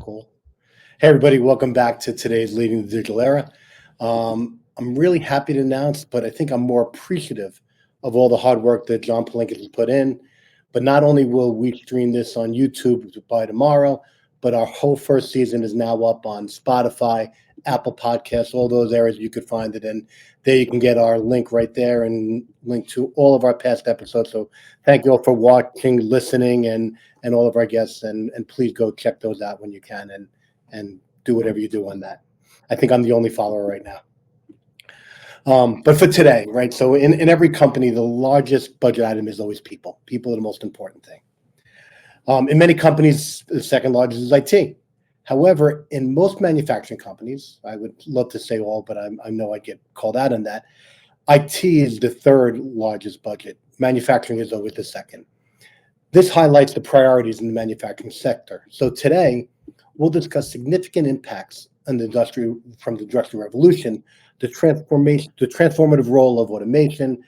cool. Hey, everybody, welcome back to today's Leading the Digital Era. I'm really happy to announce, but I think I'm more appreciative of all the hard work that 𝗨𝘁 has put in. But not only will we stream this on YouTube by tomorrow, but our whole first season is now up on Spotify, Apple Podcasts, all those areas you could find it in. There you can get our link right there and link to all of our past episodes. So thank you all for watching, listening, and all of our guests. And please go check those out when you can and do whatever you do on that. I think I'm the only follower right now. But for today, right? So in every company, the largest budget item is always people. People are the most important thing. In many companies, the second largest is IT. However, in most manufacturing companies, I would love to say all, but I know I get called out on that. IT is the third largest budget. Manufacturing is always the second. This highlights the priorities in the manufacturing sector. So today, we'll discuss significant impacts on the industry from the Industrial Revolution, the transformative role of automation,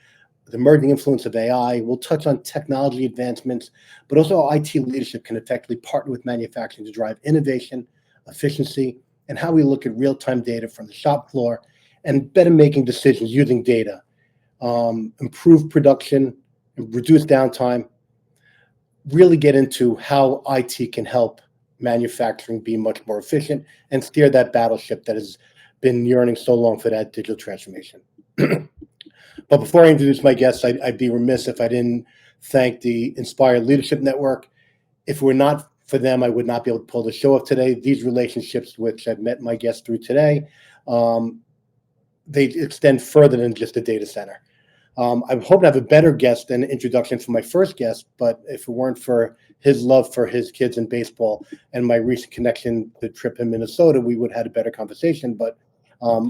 the emerging influence of AI. We'll touch on technology advancements, but also how IT leadership can effectively partner with manufacturing to drive innovation, efficiency, and how we look at real-time data from the shop floor and better making decisions using data, improve production, reduce downtime, really get into how IT can help manufacturing be much more efficient and steer that battleship that has been yearning so long for that digital transformation. But before I introduce my guests, I'd be remiss if I didn't thank the Inspired Leadership Network. If it were not for them, I would not be able to pull the show off today. These relationships, which I've met my guests through today, they extend further than just a data center. I'm hoping to have a better guest and introduction for my first guest, but if it weren't for his love for his kids in baseball and my recent connection to trip in Minnesota, we would have had a better conversation. But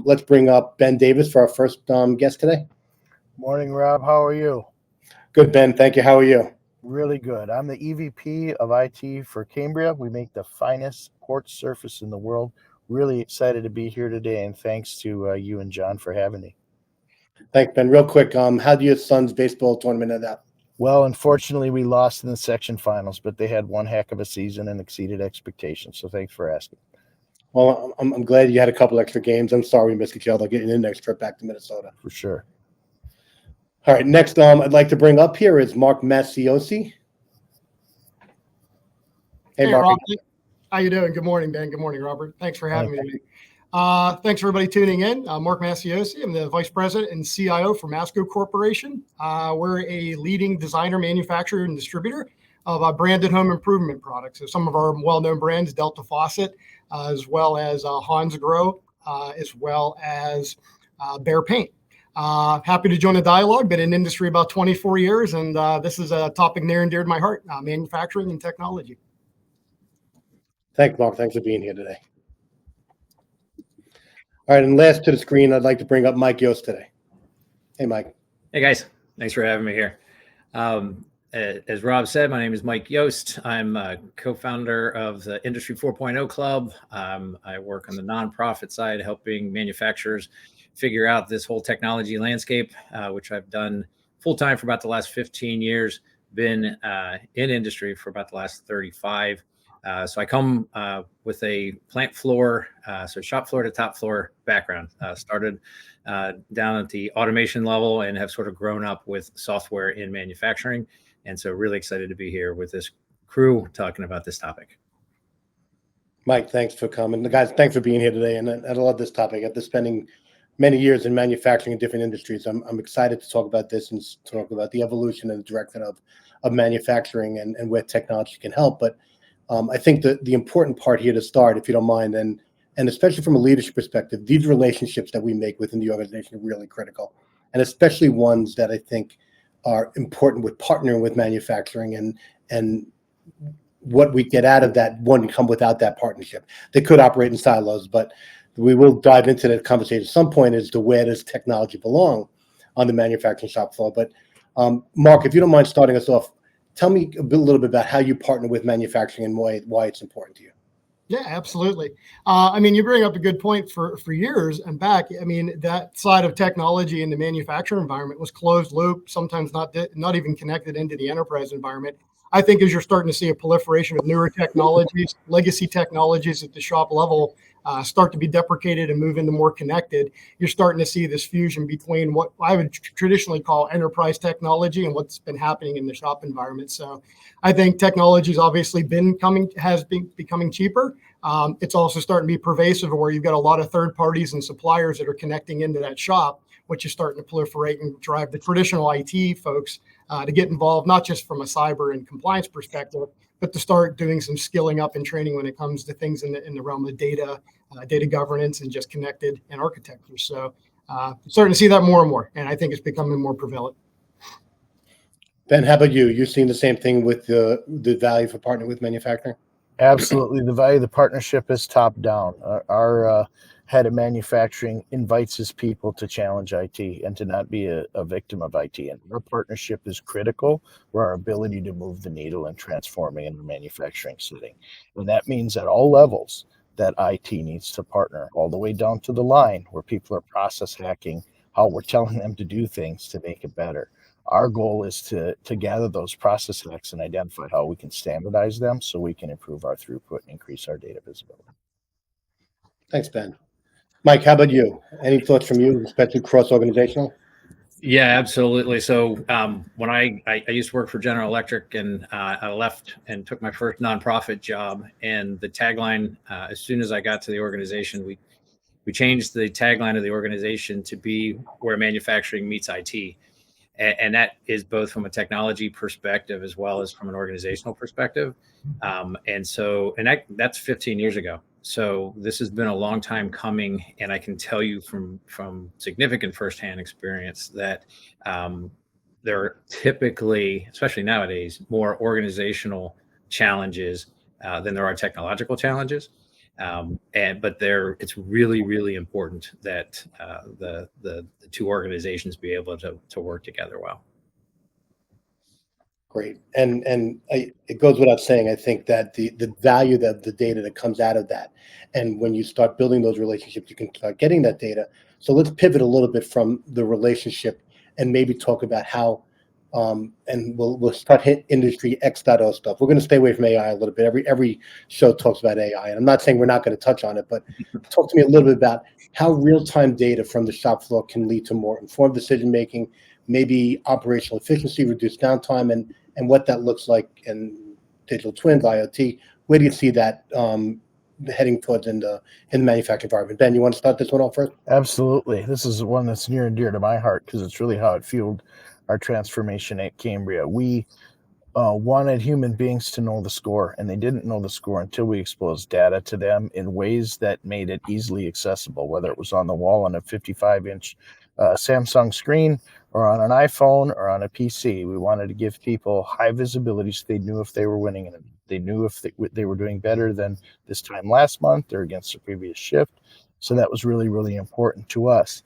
let's bring up Ben Davis for our first guest today. Morning, Rob. How are you? Good, Ben. Thank you. How are you? Really good. I'm the EVP of IT for 𝗨𝘶. We make the finest quartz surface in the world. Really excited to be here today, and thanks to you and John for having me. Thanks, Ben. Real quick, how do your son's baseball tournament end up? Well, unfortunately, we lost in the section finals, but they had one heck of a season and exceeded expectations. So thanks for asking. Well, I'm glad you had a couple extra games. I'm sorry we missed each other getting in next trip back to Minnesota. For sure. All right, next I'd like to bring up here is Mark Macioce. Hey, Mark. Rob, how you doing? Good morning, Ben. Good morning, Robert. Thanks for having me today. Thanks for everybody tuning in. Mark Macioce. I'm the Vice President and CIO for Masco Corporation. We're a leading designer, manufacturer, and distributor of branded home improvement products. So some of our well-known brands, Delta Faucet, as well as Hansgrohe, as well as Behr Paint. Happy to join the dialogue. Been in industry about 24 years, and this is a topic near and dear to my heart, manufacturing and technology. Thanks, Mark. Thanks for being here today. All right, and last to the screen, I'd like to bring up Mike Yost today. Hey, Mike. Hey, guys. Thanks for having me here. As Rob said, my name is Mike Yost. I'm a co-founder of the Industry 4.0 Club. I work on the nonprofit side, helping manufacturers figure out this whole technology landscape, which I've done full-time for about the last 15 years, been in industry for about the last 35. So I come with a plant floor, so shop floor to top floor background. Started down at the automation level and have sort of grown up with software in manufacturing. And so really excited to be here with this crew talking about this topic. Mike, thanks for coming. Guys, thanks for being here today. And I love this topic. After spending many years in manufacturing in different industries, I'm excited to talk about this and talk about the evolution and the direction of manufacturing and where technology can help. But I think that the important part here to start, if you don't mind, and especially from a leadership perspective, these relationships that we make within the organization are really critical, and especially ones that I think are important with partnering with manufacturing and what we get out of that wouldn't come without that partnership. They could operate in silos, but we will dive into that conversation at some point as to where does technology belong on the manufacturing shop floor. But Mark, if you don't mind starting us off, tell me a little bit about how you partner with manufacturing and why it's important to you. Yeah, absolutely. I mean, you bring up a good point. For years and back, I mean, that side of technology in the manufacturing environment was closed loop, sometimes not even connected into the enterprise environment. I think as you're starting to see a proliferation of newer technologies, legacy technologies at the shop level start to be deprecated and move into more connected, you're starting to see this fusion between what I would traditionally call enterprise technology and what's been happening in the shop environment. So I think technology's obviously has been becoming cheaper. It's also starting to be pervasive where you've got a lot of third parties and suppliers that are connecting into that shop, which is starting to proliferate and drive the traditional IT folks to get involved, not just from a cyber and compliance perspective, but to start doing some skilling up and training when it comes to things in the realm of data governance and just connected and architecture. So starting to see that more and more, and I think it's becoming more prevalent. Ben, how about you? You're seeing the same thing with the value for partnering with manufacturing? Absolutely. The value of the partnership is top down. Our head of manufacturing invites his people to challenge IT and to not be a victim of IT. And our partnership is critical for our ability to move the needle and transforming in the manufacturing setting. And that means at all levels that IT needs to partner, all the way down to the line where people are process hacking, how we're telling them to do things to make it better. Our goal is to gather those process hacks and identify how we can standardize them so we can improve our throughput and increase our data visibility. Thanks, Ben. Mike, how about you? Any thoughts from you, especially cross-organizational? Yeah, absolutely. So when I used to work for General Electric, and I left and took my first nonprofit job, and the tagline, as soon as I got to the organization, we changed the tagline of the organization to be where manufacturing meets IT. And that is both from a technology perspective as well as from an organizational perspective. And that's 15 years ago. So this has been a long time coming. And I can tell you from significant firsthand experience that there are typically, especially nowadays, more organizational challenges than there are technological challenges. But it's really, really important that the two organizations be able to work together well. Great. And it goes without saying, I think that the value of the data that comes out of that, and when you start building those relationships, you can start getting that data. So let's pivot a little bit from the relationship and maybe talk about how, and we'll start hit industry X.0 stuff. We're going to stay away from AI a little bit. Every show talks about AI, and I'm not saying we're not going to touch on it, but talk to me a little bit about how real-time data from the shop floor can lead to more informed decision-making, maybe operational efficiency, reduced downtime, and what that looks like in digital twins, IoT. Where do you see that heading towards in the manufacturing environment? Ben, you want to start this one off first? Absolutely. This is one that's near and dear to my heart because it's really how it fueled our transformation at Cambria. We wanted human beings to know the score, and they didn't know the score until we exposed data to them in ways that made it easily accessible, whether it was on the wall on a 55-inch Samsung screen or on an iPhone or on a PC. We wanted to give people high visibility so they knew if they were winning and they knew if they were doing better than this time last month or against the previous shift. So that was really, really important to us.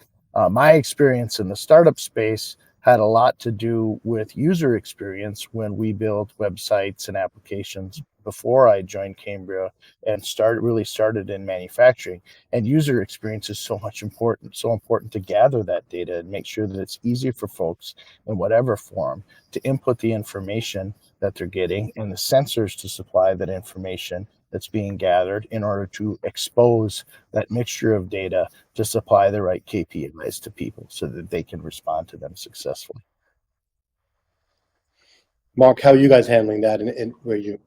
My experience in the startup space had a lot to do with user experience when we built websites and applications before I joined Cambria and really started in manufacturing. And user experience is so important to gather that data and make sure that it's easy for folks in whatever form to input the information that they're getting and the sensors to supply that information that's being gathered in order to expose that mixture of data to supply the right KPIs to people so that they can respond to them successfully. Mark, how are you guys handling that, and where you?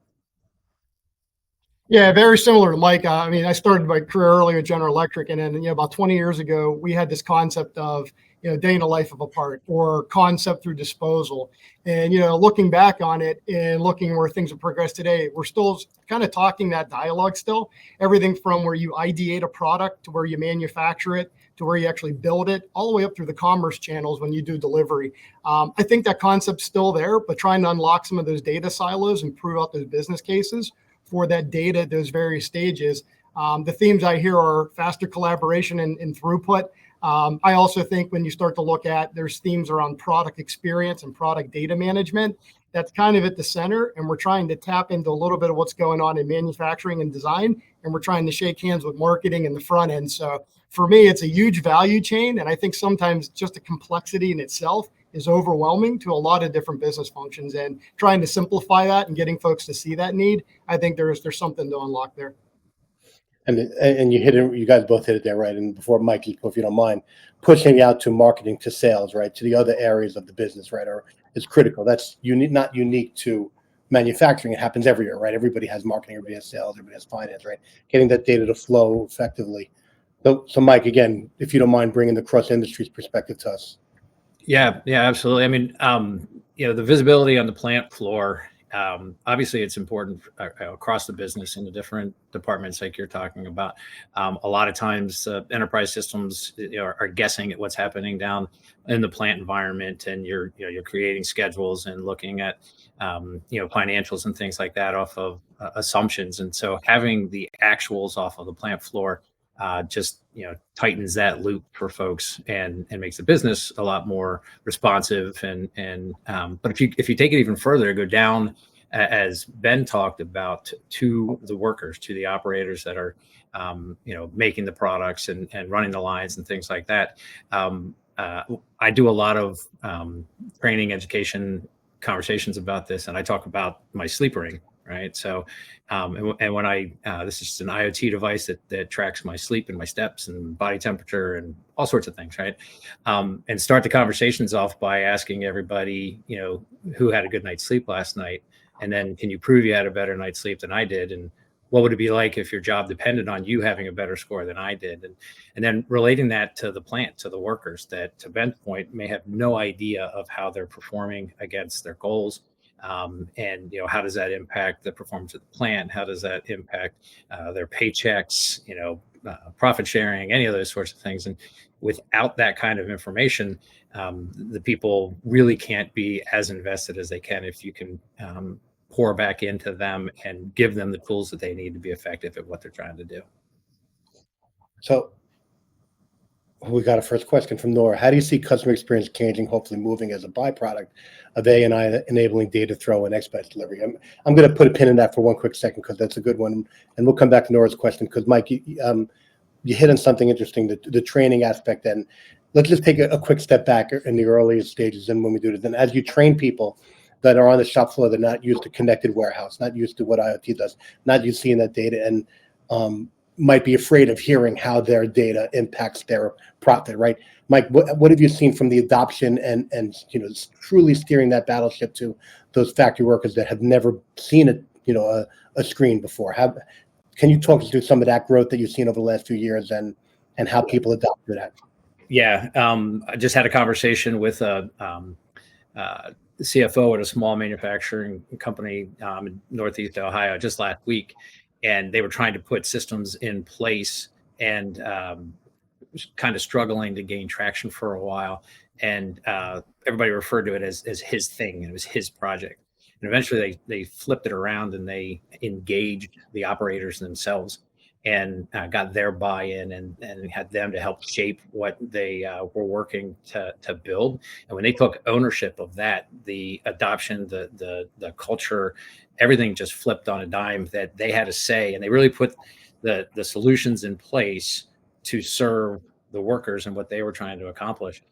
Yeah, very similar to Mike. I mean, I started my career early with General Electric, and then about 20 years ago, we had this concept of day in the life of a part, or concept through disposal. And looking back on it and looking where things have progressed today, we're still kind of talking that dialogue still. Everything from where you ideate a product to where you manufacture it to where you actually build it, all the way up through the commerce channels when you do delivery. I think that concept's still there, but trying to unlock some of those data silos and prove out those business cases for that data at those various stages. The themes I hear are faster collaboration and throughput. I also think when you start to look at, there's themes around product experience and product data management. That's kind of at the center, and we're trying to tap into a little bit of what's going on in manufacturing and design, and we're trying to shake hands with marketing in the front end. So for me, it's a huge value chain, and I think sometimes just the complexity in itself is overwhelming to a lot of different business functions, and trying to simplify that and getting folks to see that need, I think there's something to unlock there. And you hit it, you guys both hit it there, right? And before Mike, if you don't mind, pushing out to marketing, to sales, right, to the other areas of the business, right, is critical. That's not unique to manufacturing. It happens everywhere, right? Everybody has marketing, everybody has sales, everybody has finance, right? Getting that data to flow effectively. So Mike, again, if you don't mind bringing the cross industries perspective to us. Yeah, absolutely. I mean, the visibility on the plant floor, obviously it's important across the business in the different departments like you're talking about. A lot of times enterprise systems are guessing at what's happening down in the plant environment, and you're creating schedules and looking at financials and things like that off of assumptions. And so having the actuals off of the plant floor just tightens that loop for folks and makes the business a lot more responsive. But if you take it even further, go down, as Ben talked about, to the workers, to the operators that are making the products and running the lines and things like that. I do a lot of training, education conversations about this, and I talk about my sleep ring. Right. So, and when this is just an IoT device that tracks my sleep and my steps and body temperature and all sorts of things. Right. And start the conversations off by asking everybody, who had a good night's sleep last night. And then, can you prove you had a better night's sleep than I did? And what would it be like if your job depended on you having a better score than I did? And then relating that to the plant, to the workers that, to Ben's point, may have no idea of how they're performing against their goals. And how does that impact the performance of the plant? How does that impact their paychecks, profit sharing, any of those sorts of things? And without that kind of information, the people really can't be as invested as they can if you can pour back into them and give them the tools that they need to be effective at what they're trying to do. So we got a first question from Nora. How do you see customer experience changing, hopefully moving as a byproduct of AI enabling data throw and expedite delivery? I'm going to put a pin in that for one quick second, because that's a good one. And we'll come back to Nora's question, because Mike, you hit on something interesting, the training aspect. And let's just take a quick step back in the earliest stages. And when we do this, then as you train people that are on the shop floor, they're not used to connected warehouse, not used to what IoT does, not used to seeing that data, and might be afraid of hearing how their data impacts their profit, right? Mike, what have you seen from the adoption and truly steering that battleship to those factory workers that have never seen a screen before? Can you talk us through some of that growth that you've seen over the last few years and how people adopt to that? Yeah, I just had a conversation with a CFO at a small manufacturing company in Northeast Ohio just last week. And they were trying to put systems in place and kind of struggling to gain traction for a while. And everybody referred to it as his thing. It was his project. And eventually they flipped it around and they engaged the operators themselves and got their buy-in and had them to help shape what they were working to build. And when they took ownership of that, the adoption, the culture, everything just flipped on a dime, that they had a say, and they really put the solutions in place to serve the workers and what they were trying to accomplish.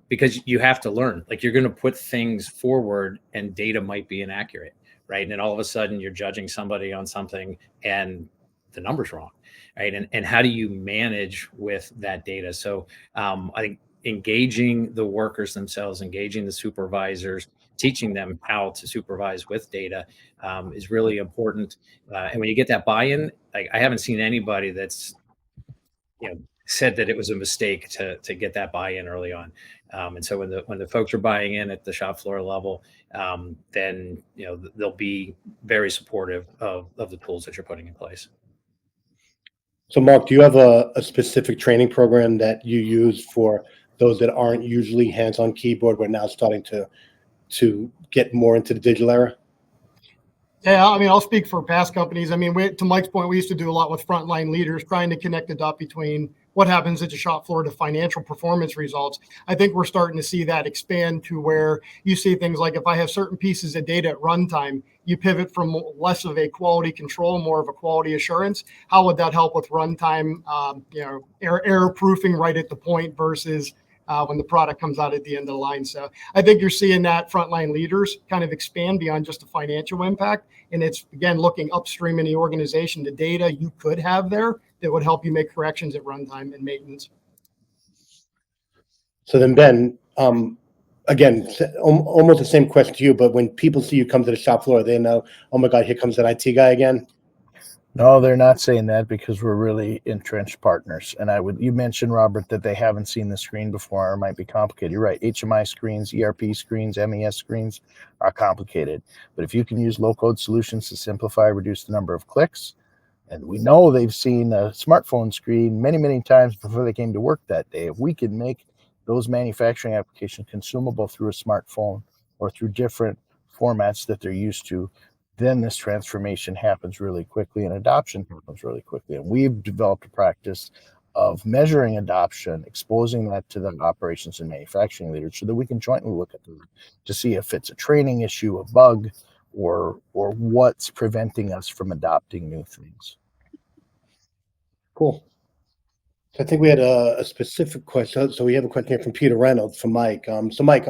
Because you have to learn, like, you're going to put things forward and data might be inaccurate, right? And then all of a sudden you're judging somebody on something and the number's wrong, right? And how do you manage with that data? So I think engaging the workers themselves, engaging the supervisors, teaching them how to supervise with data is really important. And when you get that buy-in, like, I haven't seen anybody that's said that it was a mistake to get that buy-in early on. And so when the folks are buying in at the shop floor level, then they'll be very supportive of the tools that you're putting in place. So Mark, do you have a specific training program that you use for those that aren't usually hands-on keyboard? We're now starting to get more into the digital era. Yeah, I mean, I'll speak for past companies. I mean, to Mike's point, we used to do a lot with frontline leaders, trying to connect the dot between what happens at the shop floor to financial performance results. I think we're starting to see that expand to where you see things like, if I have certain pieces of data at runtime, you pivot from less of a quality control, more of a quality assurance. How would that help with runtime, error proofing right at the point versus when the product comes out at the end of the line. So I think you're seeing that frontline leaders kind of expand beyond just the financial impact. And it's, again, looking upstream in the organization, the data you could have there that would help you make corrections at runtime and maintenance. So then, Ben, again, almost the same question to you, but when people see you come to the shop floor, they know, oh my God, here comes that IT guy again. No, they're not saying that because we're really entrenched partners. And you mentioned, Robert, that they haven't seen the screen before or might be complicated. You're right. HMI screens, ERP screens, MES screens are complicated. But if you can use low-code solutions to simplify, reduce the number of clicks, and we know they've seen a smartphone screen many, many times before they came to work that day. If we can make those manufacturing applications consumable through a smartphone or through different formats that they're used to, then this transformation happens really quickly and adoption happens really quickly. And we've developed a practice of measuring adoption, exposing that to the operations and manufacturing leaders so that we can jointly look at them to see if it's a training issue, a bug, or what's preventing us from adopting new things. Cool. So I think we had a specific question. So we have a question here from Peter Reynolds from Mike. So Mike,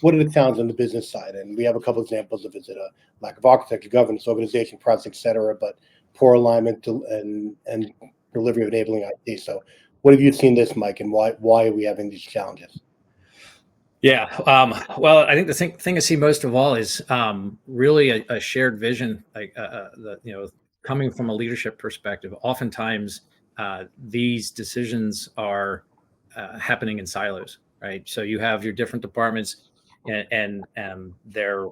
what are the challenges on the business side? And we have a couple examples of, is it a lack of architecture, governance, organization, process, et cetera, but poor alignment and delivery of enabling IT. So what have you seen this, Mike, and why are we having these challenges? Yeah. Well, I think the thing I see most of all is really a shared vision, like coming from a leadership perspective. Oftentimes, these decisions are happening in silos, right? So you have your different departments, and they're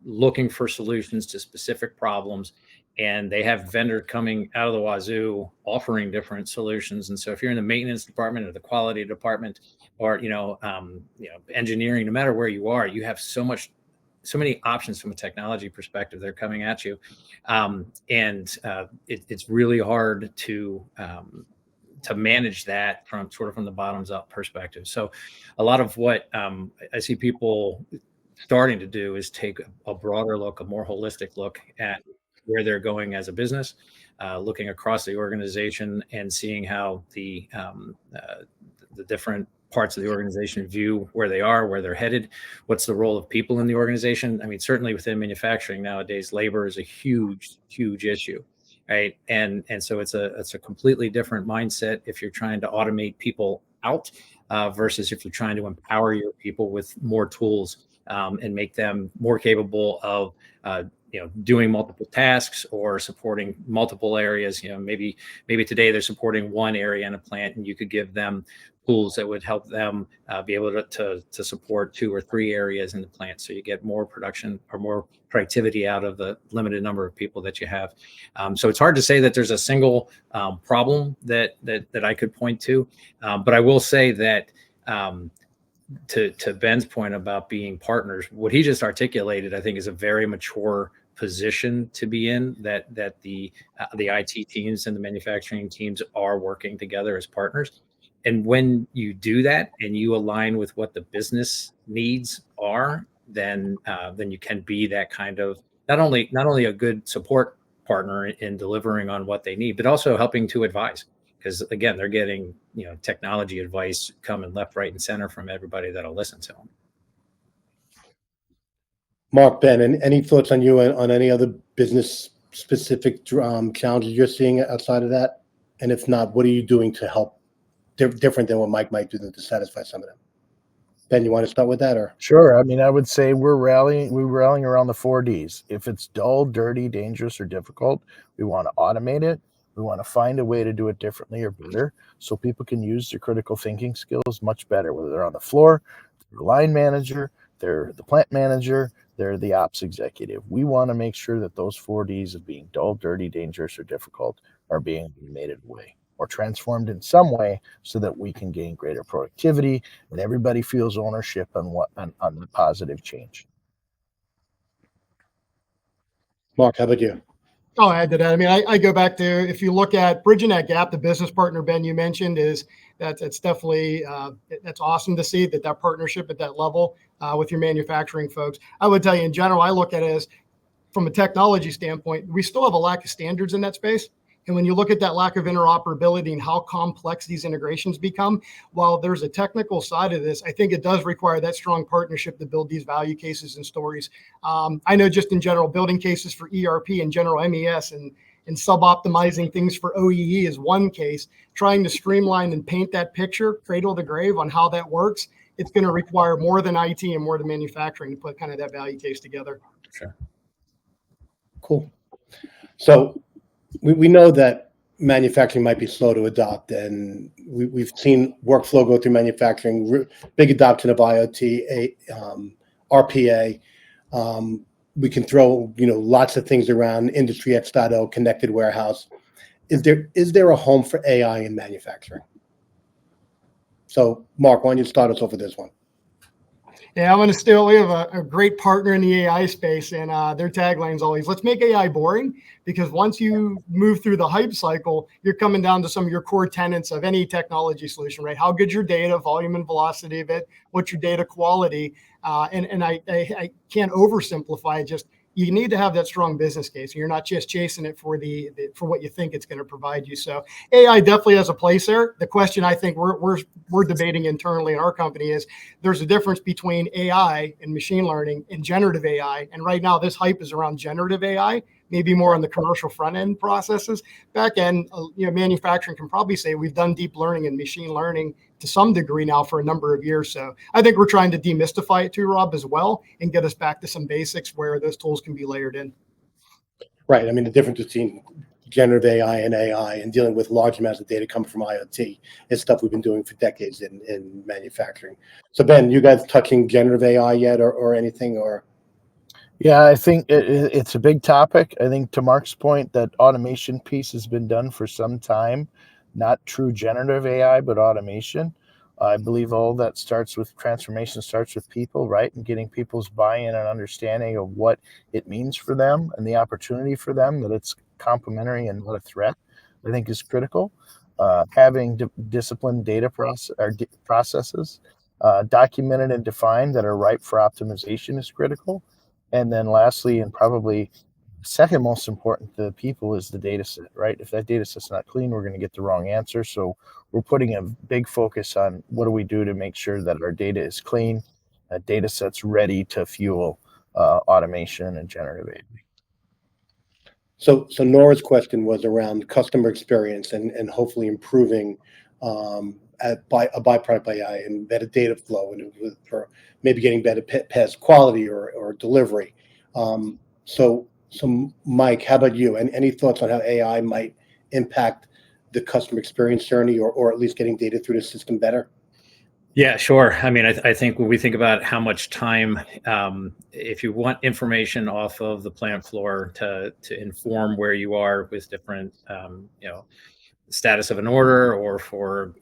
looking for solutions to specific problems, and they have vendors coming out of the wazoo offering different solutions. And so if you're in the maintenance department or the quality department or engineering, no matter where you are, you have so many options from a technology perspective. They're coming at you, it's really hard to manage that from the bottoms up perspective. So a lot of what I see people starting to do is take a broader look, a more holistic look at where they're going as a business, looking across the organization and seeing how the different parts of the organization view where they are, where they're headed, what's the role of people in the organization. I mean, certainly within manufacturing nowadays, labor is a huge issue, right? And so it's a completely different mindset if you're trying to automate people out versus if you're trying to empower your people with more tools and make them more capable of doing multiple tasks or supporting multiple areas. Maybe today they're supporting one area in a plant, and you could give them tools that would help them be able to support 2 or 3 areas in the plant, so you get more production or more productivity out of the limited number of people that you have. So it's hard to say that there's a single problem that I could point to, but I will say that to Ben's point about being partners, what he just articulated, I think, is a very mature position to be in, that the IT teams and the manufacturing teams are working together as partners. And when you do that and you align with what the business needs are, then you can be that kind of not only a good support partner in delivering on what they need, but also helping to advise. Because again, they're getting technology advice coming left, right, and center from everybody that'll listen to them. Mark, Ben, and any thoughts on you on any other business specific challenges you're seeing outside of that? And if not, what are you doing to help different than what Mike might do to satisfy some of them? Ben, you want to start with that, or? Sure. I mean, I would say we're rallying around the 4 Ds. If it's dull, dirty, dangerous, or difficult, we want to automate it. We want to find a way to do it differently or better so people can use their critical thinking skills much better, whether they're on the floor, they're the line manager, they're the plant manager, they're the ops executive. We want to make sure that those 4 Ds of being dull, dirty, dangerous, or difficult are being eliminated away or transformed in some way so that we can gain greater productivity and everybody feels ownership on the positive change. Mark, how about you? I'll add to that. I mean, I go back to, if you look at bridging that gap, the business partner, Ben, you mentioned, that's definitely, that's awesome to see that partnership at that level with your manufacturing folks. I would tell you in general, I look at it as, from a technology standpoint, we still have a lack of standards in that space. And when you look at that lack of interoperability and how complex these integrations become, while there's a technical side of this, I think it does require that strong partnership to build these value cases and stories. I know just in general, building cases for ERP and general MES and sub-optimizing things for OEE is one case. Trying to streamline and paint that picture, cradle to grave on how that works, it's going to require more than IT and more than manufacturing to put kind of that value case together. Sure. Cool. So we know that manufacturing might be slow to adopt, and we've seen workflow go through manufacturing, big adoption of IoT, RPA. We can throw lots of things around Industry X.0, connected warehouse. Is there a home for AI in manufacturing? So, Mark, why don't you start us off with this one? Yeah, I'm going to steal. We have a great partner in the AI space, and their tagline is always, let's make AI boring, because once you move through the hype cycle, you're coming down to some of your core tenets of any technology solution, right? How good's your data, volume and velocity of it, what's your data quality? And I can't oversimplify it, just you need to have that strong business case. You're not just chasing it for for what you think it's going to provide you. So AI definitely has a place there. The question I think we're debating internally in our company is there's a difference between AI and machine learning and generative AI. And right now this hype is around generative AI, maybe more on the commercial front end processes. Back end, manufacturing can probably say we've done deep learning and machine learning to some degree now for a number of years. So I think we're trying to demystify it too, Rob, as well, and get us back to some basics where those tools can be layered in. Right. I mean, the difference between generative AI and dealing with large amounts of data coming from IoT is stuff we've been doing for decades in manufacturing. So, Ben, you guys touching generative AI yet or anything? Or Yeah, I think it's a big topic. I think to Mark's point, that automation piece has been done for some time, not true generative AI, but automation. I believe all that transformation starts with people, right? And getting people's buy-in and understanding of what it means for them and the opportunity for them, that it's complementary and not a threat, I think is critical. Having disciplined data processes documented and defined that are ripe for optimization is critical. And then lastly, and probably second most important to the people, is the data set, right? If that data set's not clean, we're going to get the wrong answer. So we're putting a big focus on what do we do to make sure that our data is clean, that data set's ready to fuel automation and generative AI. So Nora's question was around customer experience and hopefully improving a byproduct by AI and better data flow and for maybe getting better past quality or delivery. So Mike, how about you? And any thoughts on how AI might impact the customer experience journey or at least getting data through the system better? Yeah, sure. I mean, I think when we think about how much time, if you want information off of the plant floor to inform where you are with different, status of an order or for,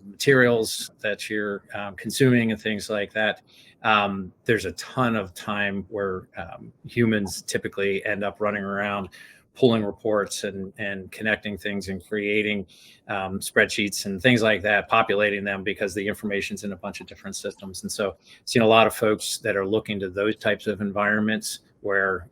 materials that you're consuming and things like that, there's a ton of time where humans typically end up running around pulling reports and connecting things and creating spreadsheets and things like that, populating them because the information's in a bunch of different systems. And so seen a lot of folks that are looking to those types of environments where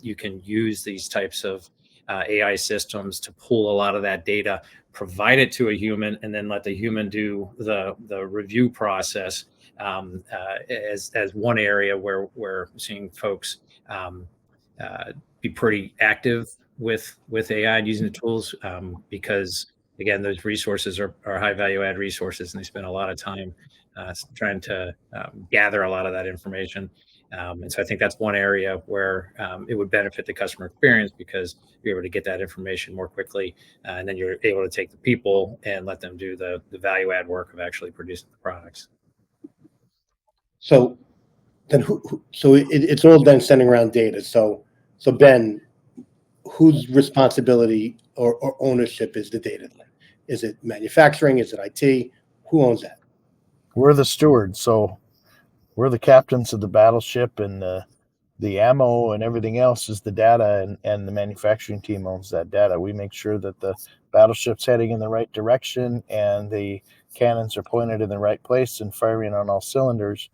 you can use these types of AI systems to pull a lot of that data, provide it to a human, and then let the human do the review process as one area where we're seeing folks be pretty active with AI and using the tools because, again, those resources are high value add resources, and they spend a lot of time trying to gather a lot of that information. And so I think that's one area where it would benefit the customer experience because you're able to get that information more quickly, and then you're able to take the people and let them do the value add work of actually producing the products. So then, it's all then sending around data. So Ben, whose responsibility or ownership is the data? Is it manufacturing? Is it IT? Who owns that? We're the stewards, so we're the captains of the battleship, and the ammo and everything else is the data, and the manufacturing team owns that data. We make sure that the battleship's heading in the right direction and the cannons are pointed in the right place and firing on all cylinders,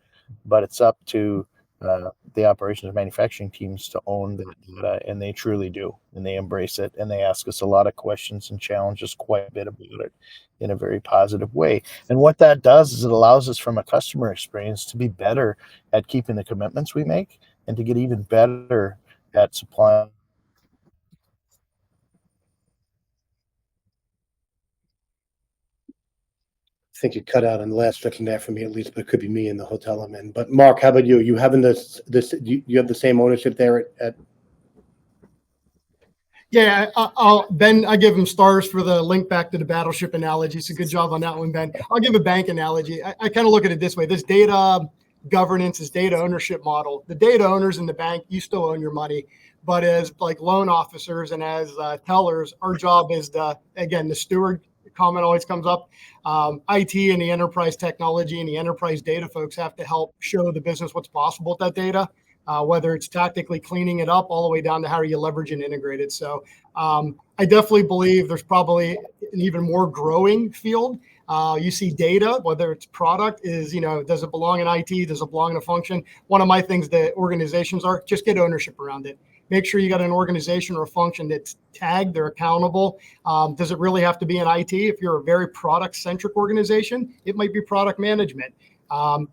but it's up to the operations and manufacturing teams to own that data, and they truly do, and they embrace it, and they ask us a lot of questions and challenge us quite a bit about it in a very positive way. And what that does is it allows us from a customer experience to be better at keeping the commitments we make and to get even better at supplying. I think you cut out on the last section there for me at least, but it could be me in the hotel I'm in. But Mark, how about you? You having you have the same ownership there at Yeah, Ben, I give him stars for the link back to the Battleship analogy. So good job on that one, Ben. I'll give a bank analogy. I kind of look at it this way. This data governance, this data ownership model, the data owners in the bank, you still own your money. But as like loan officers and as tellers, our job is the steward comment always comes up. IT and the enterprise technology and the enterprise data folks have to help show the business what's possible with that data. Whether it's tactically cleaning it up all the way down to how you leverage and integrate it. So I definitely believe there's probably an even more growing field. You see data, whether it's product is, does it belong in IT? Does it belong in a function? One of my things that organizations are, just get ownership around it. Make sure you got an organization or a function that's tagged, they're accountable. Does it really have to be in IT? If you're a very product-centric organization, it might be product management.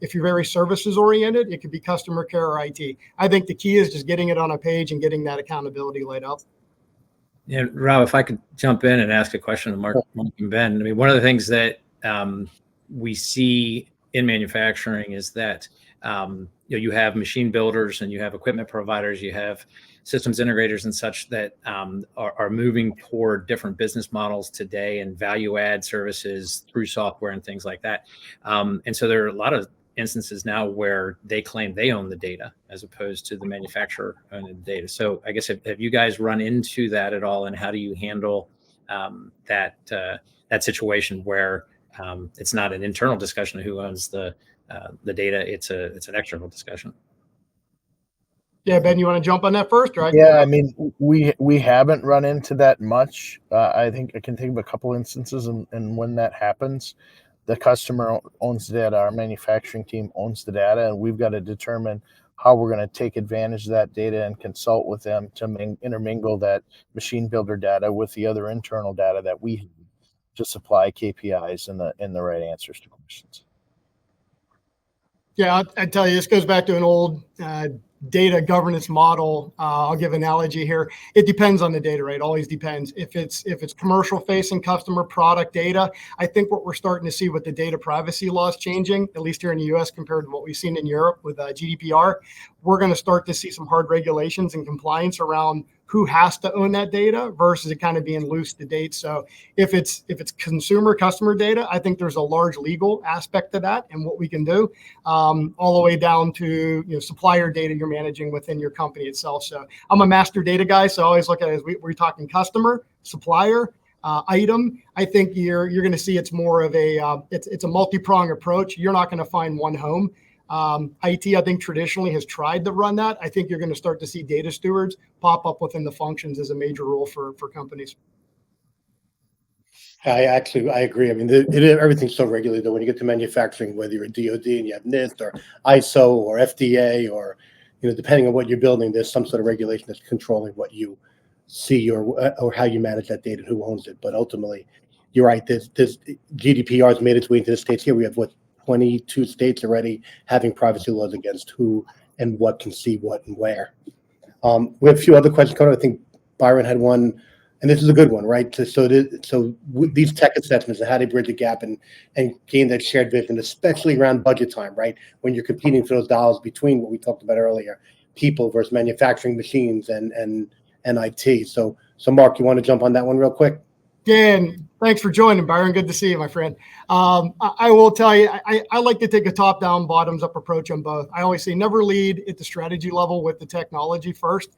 If you're very services oriented, it could be customer care or IT. I think the key is just getting it on a page and getting that accountability laid out. Yeah, Rob, if I could jump in and ask a question to Mark and Ben. I mean, one of the things that we see in manufacturing is that you have machine builders and you have equipment providers, you have systems integrators and such that are moving toward different business models today and value add services through software and things like that. And so there are a lot of instances now where they claim they own the data as opposed to the manufacturer owning the data. So I guess have you guys run into that at all, and how do you handle that situation where it's not an internal discussion of who owns the data, it's an external discussion? Yeah, Ben, you want to jump on that first? Right? Yeah, I mean, we haven't run into that much. I think I can think of a couple instances, and when that happens, the customer owns the data, our manufacturing team owns the data, and we've got to determine how we're going to take advantage of that data and consult with them to intermingle that machine builder data with the other internal data that we have to supply KPIs and the right answers to questions. Yeah, I tell you, this goes back to an old data governance model. I'll give an analogy here. It depends on the data, right? Always depends. If it's commercial facing customer product data, I think what we're starting to see with the data privacy laws changing, at least here in the US compared to what we've seen in Europe with GDPR, we're going to start to see some hard regulations and compliance around who has to own that data versus it kind of being loose to date. So if it's consumer customer data, I think there's a large legal aspect to that and what we can do, all the way down to supplier data you're managing within your company itself. So I'm a master data guy, so I always look at it as we're talking customer, supplier, item. I think you're going to see it's more of it's a multi-pronged approach. You're not going to find one home. IT, I think, traditionally has tried to run that. I think you're going to start to see data stewards pop up within the functions as a major role for companies. I agree. I mean, everything's so regulated that when you get to manufacturing, whether you're a DoD and you have NIST or ISO or FDA or, depending on what you're building, there's some sort of regulation that's controlling what you see or how you manage that data and who owns it. But ultimately, you're right. This GDPR has made its way into the states here. We have 22 states already having privacy laws against who and what can see what and where. We have a few other questions coming. I think Byron had one, and this is a good one, right? So these tech assessments and how they bridge the gap and gain that shared vision, especially around budget time, right? When you're competing for those dollars between what we talked about earlier, people versus manufacturing machines and IT. So Mark, you want to jump on that one real quick? Dan, thanks for joining, Byron. Good to see you, my friend. I will tell you, I like to take a top-down, bottoms-up approach on both. I always say never lead at the strategy level with the technology first.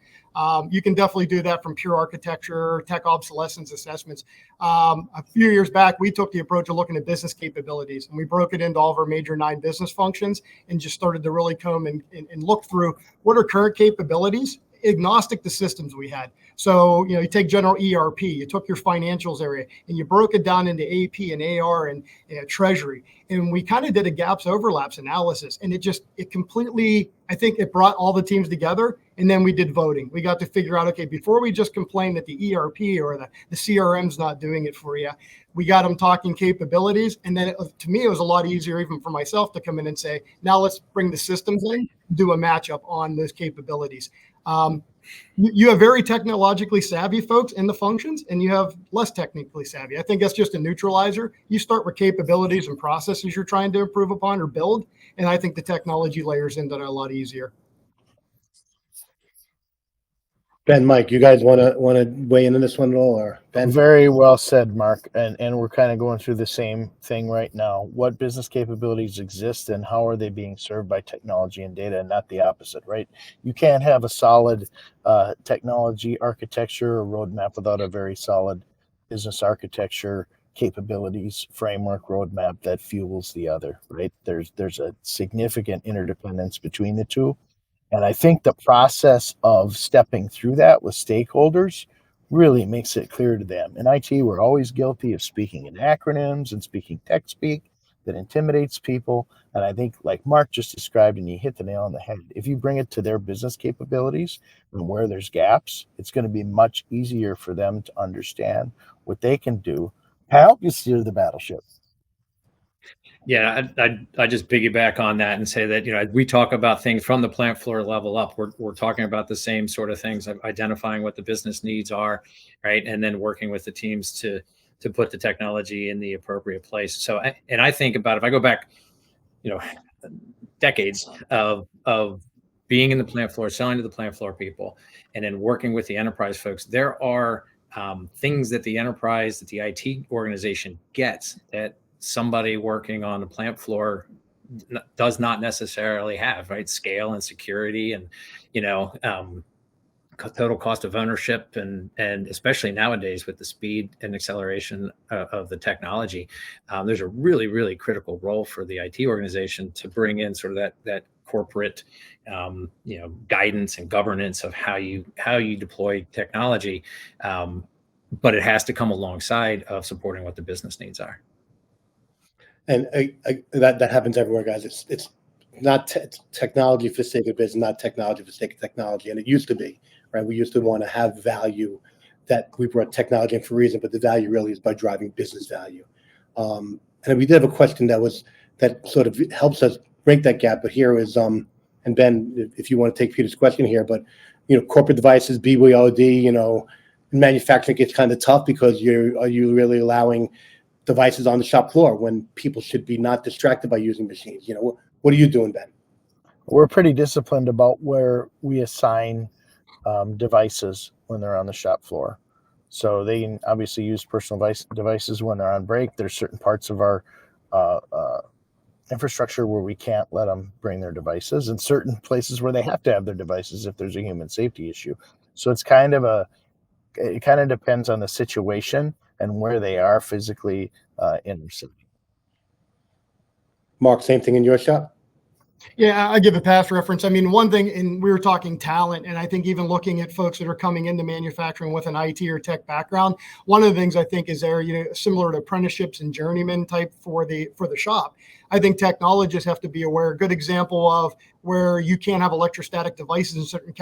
You can definitely do that from pure architecture, tech obsolescence assessments. A few years back, we took the approach of looking at business capabilities, and we broke it into all of our major 9 business functions and just started to really come and look through what are current capabilities agnostic to systems we had. So, you take general ERP, you took your financials area and you broke it down into AP and AR and treasury. And we kind of did a gaps overlaps analysis, and it completely, I think it brought all the teams together. And then we did voting. We got to figure out, okay, before we just complain that the ERP or the CRM's not doing it for you, we got them talking capabilities. And then to me, it was a lot easier even for myself to come in and say, now let's bring the systems in, do a matchup on those capabilities. You have very technologically savvy folks in the functions, and you have less technically savvy. I think that's just a neutralizer. You start with capabilities and processes you're trying to improve upon or build, and I think the technology layers into that a lot easier. Ben, Mike, you guys want to weigh in on this one at all, or Ben? Very well said, Mark. And we're kind of going through the same thing right now. What business capabilities exist and how are they being served by technology and data, and not the opposite, right? You can't have a solid technology architecture or roadmap without a very solid business architecture, capabilities, framework, roadmap that fuels the other, right? There's a significant interdependence between the two. And I think the process of stepping through that with stakeholders really makes it clear to them. In IT, we're always guilty of speaking in acronyms and speaking tech speak that intimidates people. And I think, like Mark just described, and you hit the nail on the head, if you bring it to their business capabilities and where there's gaps, it's going to be much easier for them to understand what they can do to help you steer the battleship. Yeah, I just piggyback on that and say that, we talk about things from the plant floor level up. We're talking about the same sort of things, identifying what the business needs are, right? And then working with the teams to put the technology in the appropriate place. So, and I think about, if I go back, decades of being in the plant floor, selling to the plant floor people, and then working with the enterprise folks, there are things that the enterprise, that the IT organization gets that somebody working on the plant floor does not necessarily have, right? Scale and security and, total cost of ownership, and especially nowadays with the speed and acceleration of the technology, there's a really, really critical role for the IT organization to bring in sort of that corporate, guidance and governance of how you deploy technology. But it has to come alongside of supporting what the business needs are. And that happens everywhere, guys. It's not technology for the sake of business, not technology for the sake of technology. And it used to be, right? We used to want to have value, that we brought technology in for a reason, but the value really is by driving business value. And we did have a question that sort of helps us break that gap. But here is, and Ben, if you want to take Peter's question here, but corporate devices, BYOD, manufacturing gets kind of tough because are you really allowing devices on the shop floor when people should be not distracted by using machines? What are you doing, Ben? We're pretty disciplined about where we assign devices when they're on the shop floor. So they can obviously use personal devices when they're on break. There's certain parts of our infrastructure where we can't let them bring their devices, and certain places where they have to have their devices if there's a human safety issue. So it kind of depends on the situation and where they are physically in their city. Mark, same thing in your shop? Yeah, I give a past reference. I mean, one thing, and we were talking talent, and I think even looking at folks that are coming into manufacturing with an IT or tech background, one of the things I think is there, similar to apprenticeships and journeyman type for the shop. I think technologists have to be aware. A good example of where you can't have electrostatic devices in certain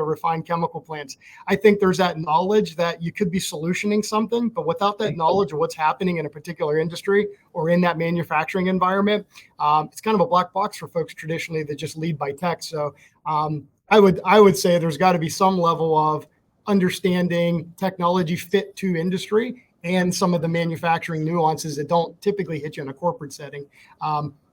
refined chemical plants. I think there's that knowledge that you could be solutioning something, but without that knowledge of what's happening in a particular industry or in that manufacturing environment, it's kind of a black box for folks traditionally that just lead by tech. So I would say there's got to be some level of understanding technology fit to industry and some of the manufacturing nuances that don't typically hit you in a corporate setting.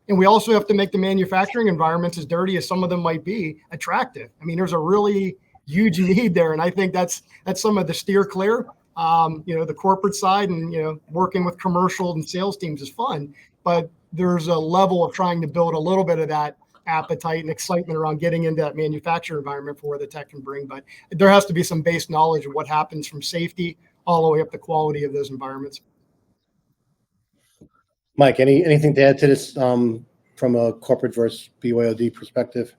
And we also have to make the manufacturing environments, as dirty as some of them might be, attractive. I mean, there's a really huge need there. And I think that's some of the steer clear. The corporate side and, working with commercial and sales teams is fun, but there's a level of trying to build a little bit of that appetite and excitement around getting into that manufacturing environment for where the tech can bring. But there has to be some base knowledge of what happens from safety all the way up the quality of those environments. Mike, anything to add to this from a corporate versus BYOD perspective?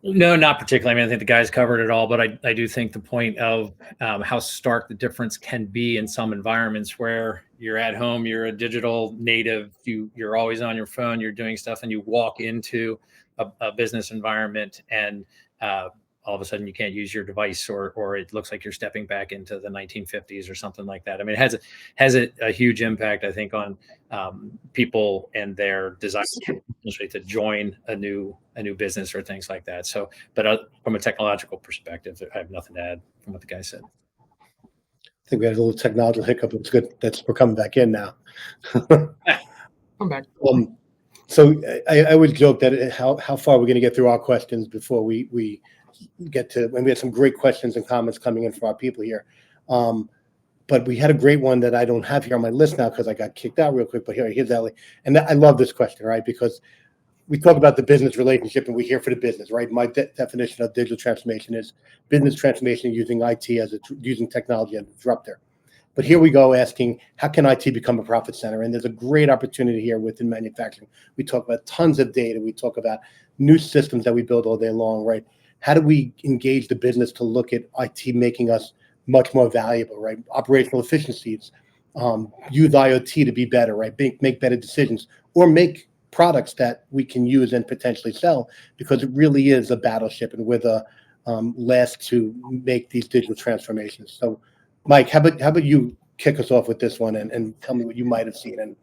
No, not particularly. I mean, I think the guys covered it all, but I do think the point of how stark the difference can be in some environments where you're at home, you're a digital native, you're always on your phone, you're doing stuff, and you walk into a business environment and all of a sudden you can't use your device, or it looks like you're stepping back into the 1950s or something like that. I mean, it has a huge impact, I think, on people and their desire to join a new business or things like that. So, but from a technological perspective, I have nothing to add from what the guy said. I think we had a little technological hiccup. It's good that we're coming back in now. I'm back. So I would joke that how far we're going to get through our questions before we get to, when we had some great questions and comments coming in from our people here. But we had a great one that I don't have here on my list now because I got kicked out real quick. But here's Ellie. And I love this question, right? Because we talk about the business relationship and we're here for the business, right? My definition of digital transformation is business transformation using IT using technology as a disruptor. But here we go asking, how can IT become a profit center? And there's a great opportunity here within manufacturing. We talk about tons of data. We talk about new systems that we build all day long, right? How do we engage the business to look at IT making us much more valuable, right? Operational efficiencies, use IoT to be better, right? Make better decisions, or make products that we can use and potentially sell, because it really is a battleship, and we're the last to make these digital transformations. So, Mike, how about you kick us off with this one and tell me what you might have seen? And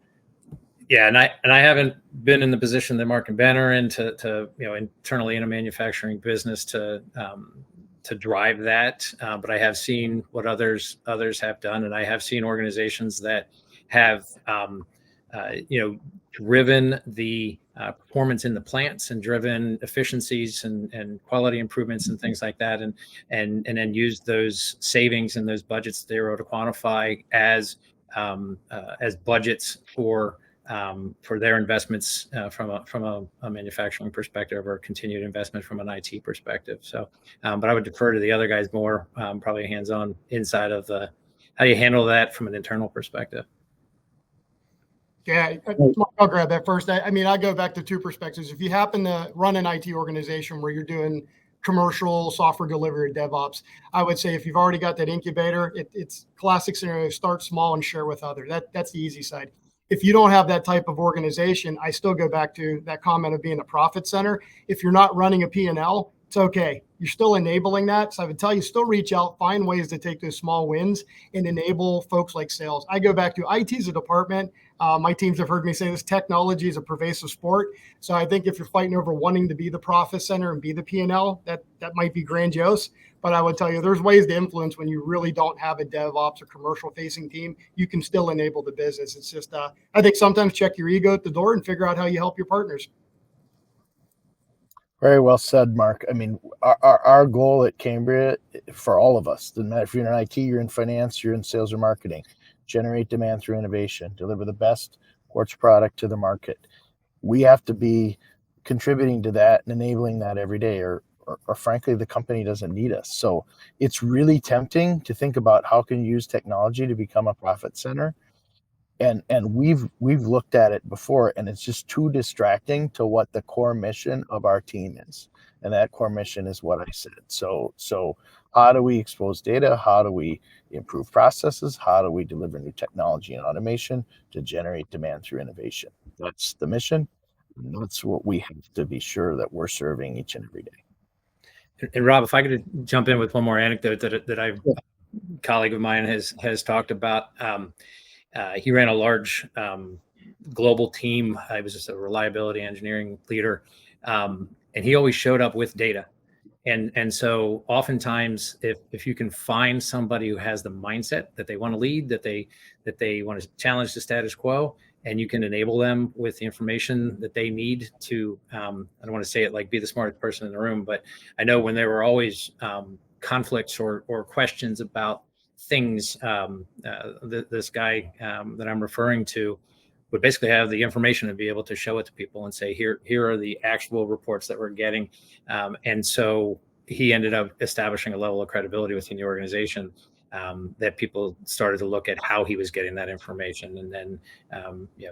yeah, and I haven't been in the position that Mark and Ben are in to internally in a manufacturing business to drive that, but I have seen what others have done, and I have seen organizations that have driven the performance in the plants and driven efficiencies and quality improvements and things like that, and then use those savings and those budgets they were able to quantify as budgets for their investments from a manufacturing perspective, or continued investment from an IT perspective. So, but I would defer to the other guys more, probably hands-on inside of how you handle that from an internal perspective. Yeah, I'll grab that first. I mean, I go back to two perspectives. If you happen to run an IT organization where you're doing commercial software delivery or DevOps, I would say if you've already got that incubator, it's classic scenario, start small and share with others. That's the easy side. If you don't have that type of organization, I still go back to that comment of being a profit center. If you're not running a P&L, it's okay. You're still enabling that. So I would tell you, still reach out, find ways to take those small wins and enable folks like sales. I go back to IT as a department. My teams have heard me say this: technology is a pervasive sport. So I think if you're fighting over wanting to be the profit center and be the P&L, that might be grandiose. But I would tell you, there's ways to influence when you really don't have a DevOps or commercial facing team. You can still enable the business. It's just, I think sometimes check your ego at the door and figure out how you help your partners. Very well said, Mark. I mean, our goal at Cambria, for all of us, doesn't matter if you're in IT, you're in finance, you're in sales or marketing, generate demand through innovation, deliver the best quartz product to the market. We have to be contributing to that and enabling that every day, or frankly, the company doesn't need us. So it's really tempting to think about how can you use technology to become a profit center. And we've looked at it before, and it's just too distracting to what the core mission of our team is. And that core mission is what I said. So how do we expose data? How do we improve processes? How do we deliver new technology and automation to generate demand through innovation? That's the mission. And that's what we have to be sure that we're serving each and every day. And Rob, if I could jump in with one more anecdote that a colleague of mine has talked about. He ran a large global team. I was just a reliability engineering leader, and he always showed up with data. And so oftentimes, if you can find somebody who has the mindset that they want to lead, that they want to challenge the status quo, and you can enable them with the information that they need to, I don't want to say it like be the smartest person in the room, but I know when there were always conflicts or questions about things, this guy that I'm referring to would basically have the information and be able to show it to people and say, here are the actual reports that we're getting. And so he ended up establishing a level of credibility within the organization that people started to look at how he was getting that information, and then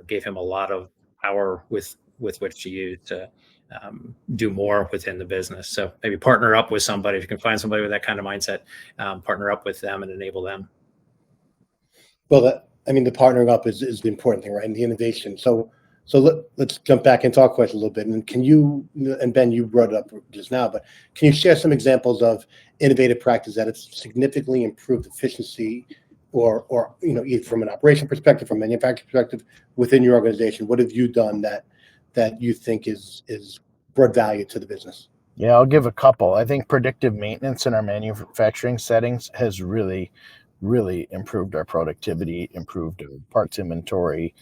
gave him a lot of power with which to use to do more within the business. So maybe partner up with somebody. If you can find somebody with that kind of mindset, partner up with them and enable them. Well, the partnering up is the important thing, right? And the innovation. So let's jump back and talk quite a little bit. And can you, and Ben, you brought it up just now, but can you share some examples of innovative practice that has significantly improved efficiency, or either from an operation perspective, from a manufacturing perspective within your organization? What have you done that you think is brought value to the business? Yeah, I'll give a couple. I think predictive maintenance in our manufacturing settings has really improved our productivity, improved our parts inventory,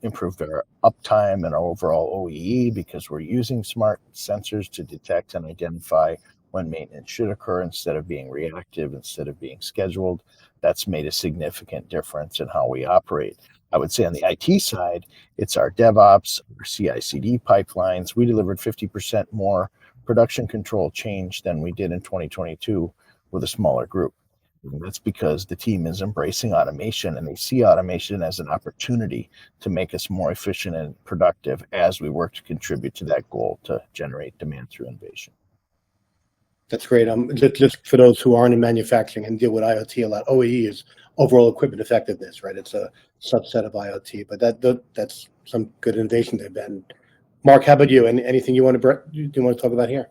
improved our uptime and our overall OEE, because we're using smart sensors to detect and identify when maintenance should occur instead of being reactive, instead of being scheduled. That's made a significant difference in how we operate. I would say on the IT side, it's our DevOps, our CI/CD pipelines. We delivered 50% more production control change than we did in 2022 with a smaller group. And that's because the team is embracing automation, and they see automation as an opportunity to make us more efficient and productive as we work to contribute to that goal to generate demand through innovation. That's great. Just for those who aren't in manufacturing and deal with IoT a lot, OEE is overall equipment effectiveness, right? It's a subset of IoT, but that's some good innovation there, Ben. Mark, how about you? Anything you want to talk about here?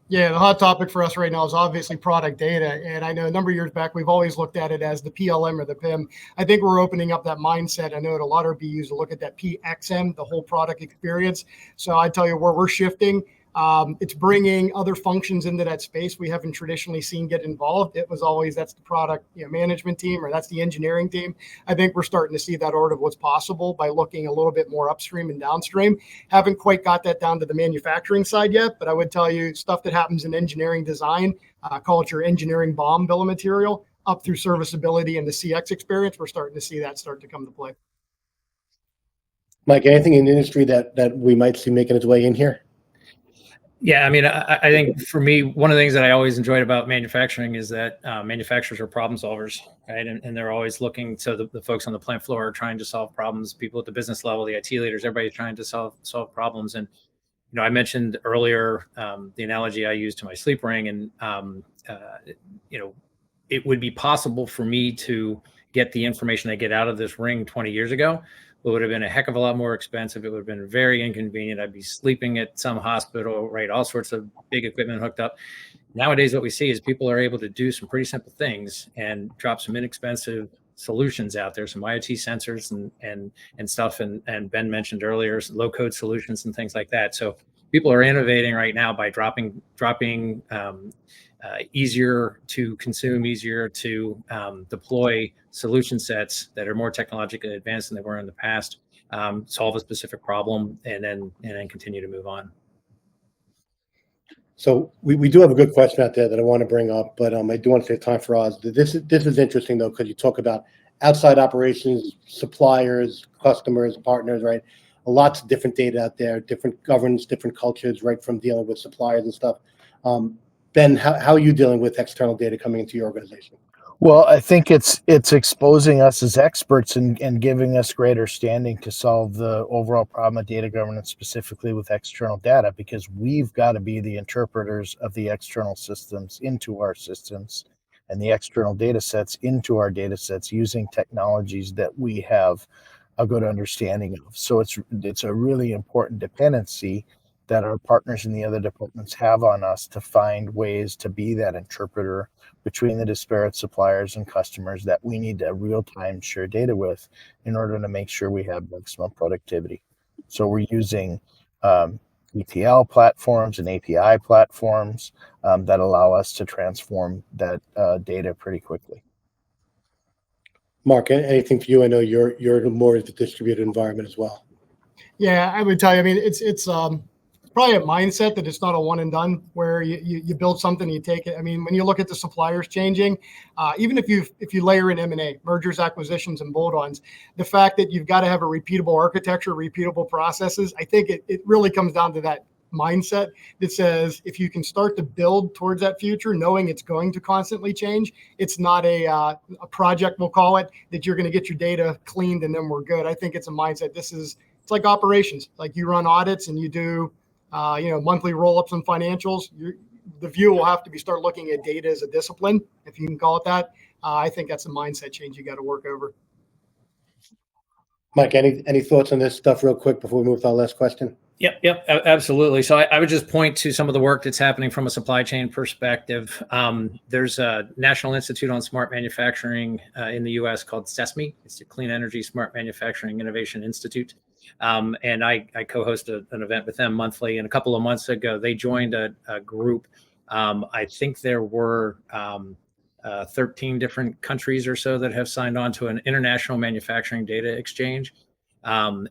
Yeah, the hot topic for us right now is obviously product data. And I know a number of years back, we've always looked at it as the PLM or the PIM. I think we're opening up that mindset. I know at a lot of BUs to look at that PXM, the whole product experience. So I tell you where we're shifting. It's bringing other functions into that space we haven't traditionally seen get involved. It was always, that's the product management team, or that's the engineering team. I think we're starting to see that order of what's possible by looking a little bit more upstream and downstream. Haven't quite got that down to the manufacturing side yet, but I would tell you stuff that happens in engineering design, call it your engineering BOM, bill of material, up through serviceability and the CX experience. We're starting to see that start to come to play. Mike, anything in the industry that we might see making its way in here? Yeah, I think for me, one of the things that I always enjoyed about manufacturing is that manufacturers are problem solvers, right? And they're always looking. So the folks on the plant floor are trying to solve problems. People at the business level, the IT leaders, everybody's trying to solve problems. And I mentioned earlier the analogy I used to my sleep ring, and it would be possible for me to get the information I get out of this ring 20 years ago. It would have been a heck of a lot more expensive. It would have been very inconvenient. I'd be sleeping at some hospital, right? All sorts of big equipment hooked up. Nowadays, what we see is people are able to do some pretty simple things and drop some inexpensive solutions out there, some IoT sensors and stuff. And Ben mentioned earlier, low code solutions and things like that. So people are innovating right now by dropping easier to consume, easier to deploy solution sets that are more technologically advanced than they were in the past, solve a specific problem, and then continue to move on. So we do have a good question out there that I want to bring up, but I do want to save time for Oz. This is interesting though, because you talk about outside operations, suppliers, customers, partners, right? Lots of different data out there, different governance, different cultures, right, from dealing with suppliers and stuff. Ben, how are you dealing with external data coming into your organization? Well, I think it's exposing us as experts and giving us greater standing to solve the overall problem of data governance, specifically with external data, because we've got to be the interpreters of the external systems into our systems and the external data sets into our data sets using technologies that we have a good understanding of. So it's a really important dependency that our partners in the other departments have on us to find ways to be that interpreter between the disparate suppliers and customers that we need to real-time share data with in order to make sure we have maximum productivity. So we're using ETL platforms and API platforms that allow us to transform that data pretty quickly. Mark, anything for you? I know you're more of the distributed environment as well. Yeah, I would tell you, it's probably a mindset that it's not a one and done where you build something, you take it. When you look at the suppliers changing, even if you layer in M&A, mergers, acquisitions, and bolt-ons, the fact that you've got to have a repeatable architecture, repeatable processes, I think it really comes down to that mindset that says if you can start to build towards that future, knowing it's going to constantly change, it's not a project, we'll call it, that you're going to get your data cleaned and then we're good. I think it's a mindset. It's like operations. Like you run audits and you do monthly roll-ups and financials. The view will have to be start looking at data as a discipline, if you can call it that. I think that's a mindset change you got to work over. Mike, any thoughts on this stuff real quick before we move to our last question? Yep, absolutely. So I would just point to some of the work that's happening from a supply chain perspective. There's a National Institute on Smart Manufacturing in the U.S. called 𝗨𝗪. It's the Clean Energy Smart Manufacturing Innovation Institute. And I co-host an event with them monthly. And a couple of months ago, they joined a group. I think there were 13 different countries or so that have signed on to an international manufacturing data exchange. So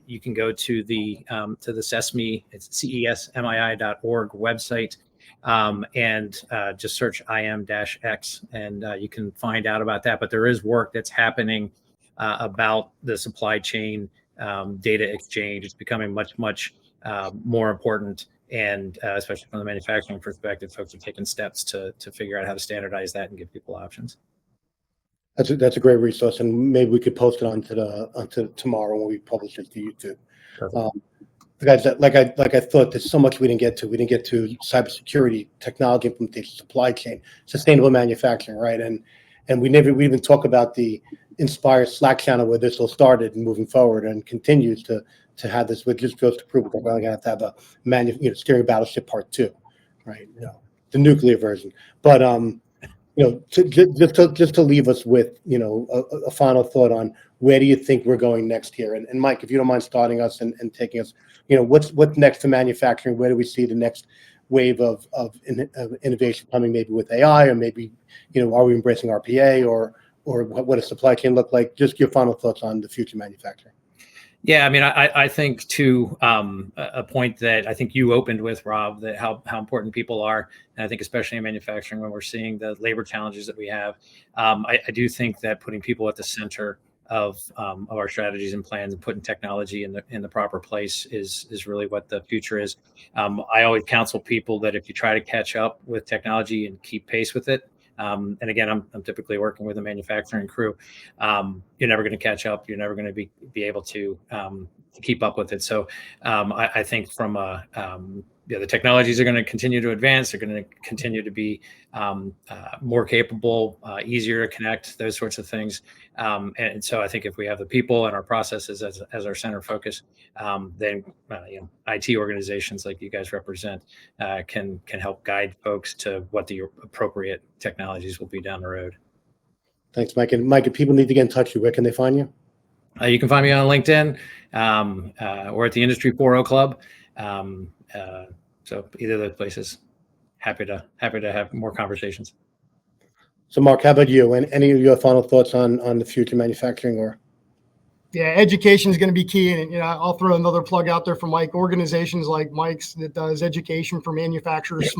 you can go to the 𝗨𝗪, it's CESMII.org website, and just search IM-X, and you can find out about that. But there is work that's happening about the supply chain data exchange. It's becoming much more important, and especially from the manufacturing perspective, folks are taking steps to figure out how to standardize that and give people options. That's a great resource, and maybe we could post it onto tomorrow when we publish it to YouTube. Guys, like I thought, there's so much we didn't get to. We didn't get to cybersecurity, technology implementation, supply chain, sustainable manufacturing, right? And we even talk about the Inspire Slack channel where this all started and moving forward and continues to have this, which just goes to prove we're going to have to have a steering Battleship Part 2, right? The nuclear version, but just to leave us with a final thought on where do you think we're going next here, and Mike, if you don't mind starting us and taking us, what's next for manufacturing? Where do we see the next wave of innovation coming? Maybe with AI, or maybe are we embracing RPA, or what does supply chain look like? Just your final thoughts on the future manufacturing. Yeah, I mean, I think to a point that I think you opened with, Rob, that how important people are, and I think especially in manufacturing when we're seeing the labor challenges that we have, I do think that putting people at the center of our strategies and plans and putting technology in the proper place is really what the future is. I always counsel people that if you try to catch up with technology and keep pace with it, and again, I'm typically working with a manufacturing crew. You're never going to catch up. You're never going to be able to keep up with it. So I think from the technologies are going to continue to advance. They're going to continue to be more capable, easier to connect, those sorts of things. And so I think if we have the people and our processes as our center focus, then IT organizations like you guys represent can help guide folks to what the appropriate technologies will be down the road. Thanks, Mike. And Mike, if people need to get in touch with you, where can they find you? You can find me on LinkedIn or at the Industry 4.0 Club. So either of those places, happy to have more conversations. So Mark, how about you? And any of your final thoughts on the future manufacturing? Or yeah, education is going to be key. And I'll throw another plug out there for Mike. Organizations like Mike's that does education for manufacturers,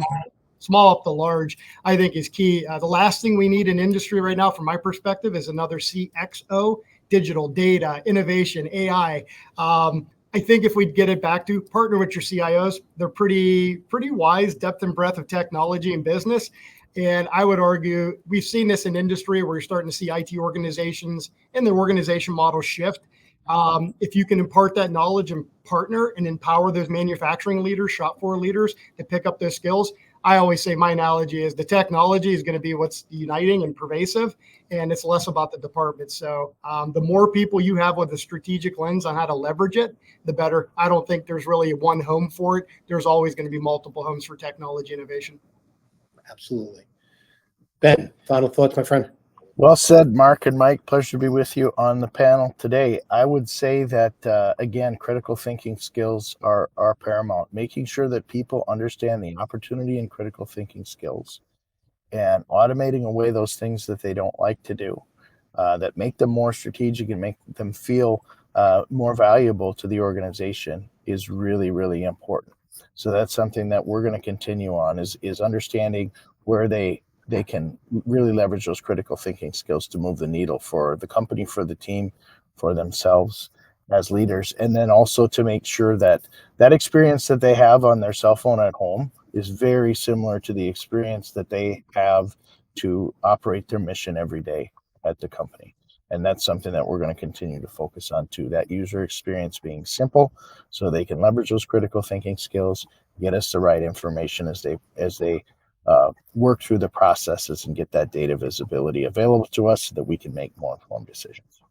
small up to large, I think is key. The last thing we need in industry right now, from my perspective, is another CXO: digital, data, innovation, AI. I think if we get it back to partner with your CIOs, they're pretty wise, depth and breadth of technology and business. And I would argue we've seen this in industry where you're starting to see IT organizations and their organization model shift. If you can impart that knowledge and partner and empower those manufacturing leaders, shop floor leaders to pick up those skills, I always say my analogy is the technology is going to be what's uniting and pervasive, and it's less about the department. So the more people you have with a strategic lens on how to leverage it, the better. I don't think there's really one home for it. There's always going to be multiple homes for technology innovation. Absolutely. Ben, final thoughts, my friend? Well said, Mark and Mike. Pleasure to be with you on the panel today. I would say that, again, critical thinking skills are paramount. Making sure that people understand the opportunity in critical thinking skills and automating away those things that they don't like to do, that make them more strategic and make them feel more valuable to the organization is really, really important. So that's something that we're going to continue on is understanding where they can really leverage those critical thinking skills to move the needle for the company, for the team, for themselves as leaders. And then also to make sure that that experience that they have on their cell phone at home is very similar to the experience that they have to operate their mission every day at the company. And that's something that we're going to continue to focus on too, that user experience being simple so they can leverage those critical thinking skills, get us the right information as they work through the processes and get that data visibility available to us so that we can make more informed decisions.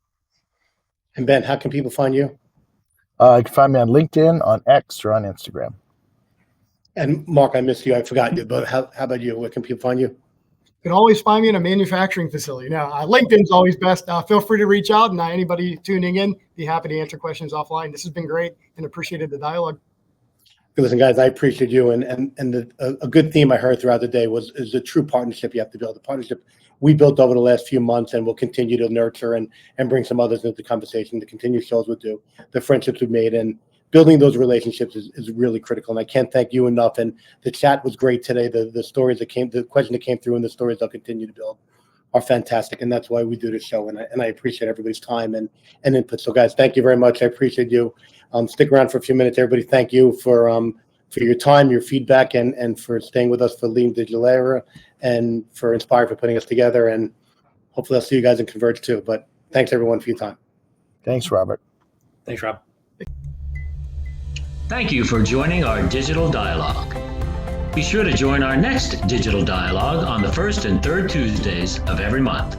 And Ben, how can people find you? You can find me on LinkedIn, on X, or on Instagram. And Mark, I missed you. I forgot you, but how about you? Where can people find you? You can always find me in a manufacturing facility. Now, LinkedIn's always best. Feel free to reach out, and anybody tuning in, be happy to answer questions offline. This has been great and appreciated the dialogue. Listen, guys, I appreciate you. A good theme I heard throughout the day is the true partnership you have to build. The partnership we built over the last few months and will continue to nurture and bring some others into the conversation. The continued shows we'll do, the friendships we've made, and building those relationships is really critical. And I can't thank you enough. And the chat was great today. The stories that came, the question that came through, and the stories I'll continue to build are fantastic. And that's why we do this show. And I appreciate everybody's time and input. So, guys, thank you very much. I appreciate you. Stick around for a few minutes, everybody. Thank you for your time, your feedback, and for staying with us for Leading the Digital Era, and for Inspire for putting us together. And hopefully I'll see you guys in Converge too. But thanks everyone for your time. Thanks, Robert. Thanks, Rob. Thank you for joining our digital dialogue. Be sure to join our next digital dialogue on the first and third Tuesdays of every month.